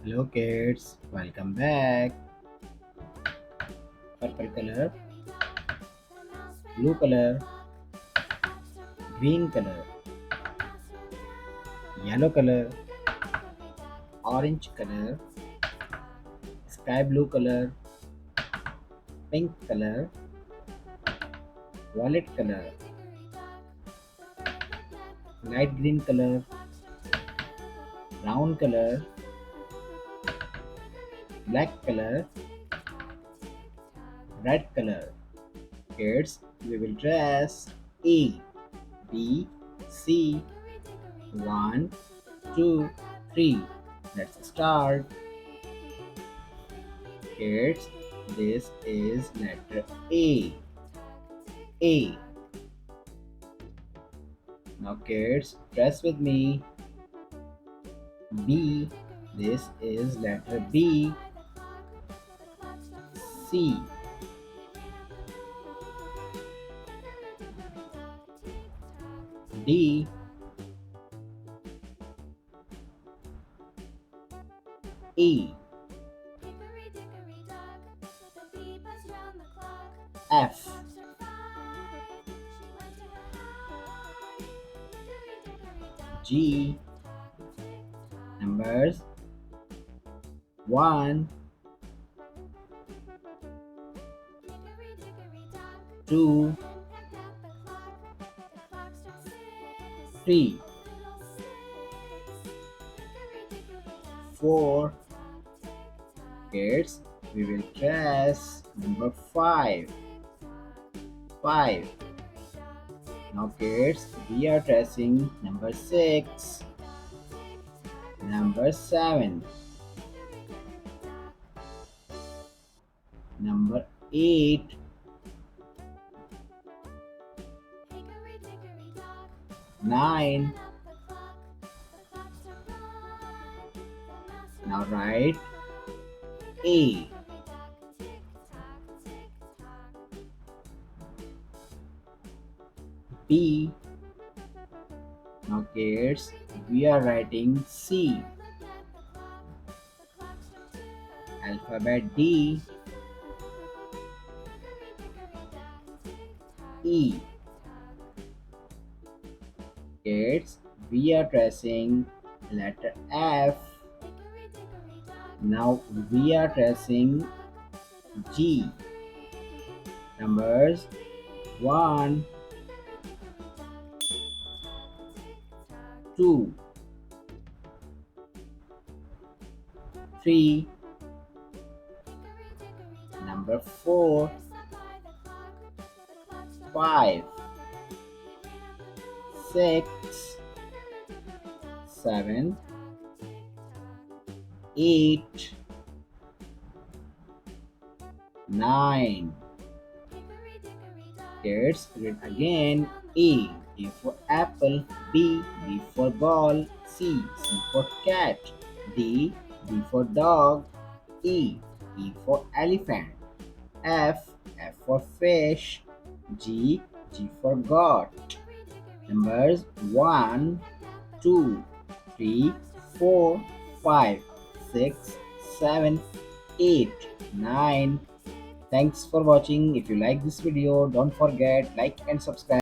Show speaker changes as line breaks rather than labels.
Hello kids, welcome back. Purple color, blue color, green color, yellow color, orange color, sky blue color, pink color, violet color, light green color, brown color, black color, red color. Kids, we will dress A, B, C, 1, 2, 3. Let's start. Kids, this is letter A. A. Now kids, press with me. B. This is letter B. C. D. E. F. G. Numbers 1, 2, 3, 4. Kids, we will trace number 5. 5. Now kids, we are tracing number 6, number 7, number 8, 9. Now write A. B. Now kids, we are writing C. Alphabet D. E. Kids, we are tracing letter F. Now we are tracing G. Numbers 1, 2, 3, number 4, 5, 6, 7, 8, 9. Kids, read again. A. A for apple. B. B for ball. C. C for cat. D. D for dog. E. E for elephant. F. F for fish. G. G for goat. Numbers 1, 2, 3, 4, 5, 6, 7, 8, 9. Thanks for watching. If you like this video, don't forget like and subscribe.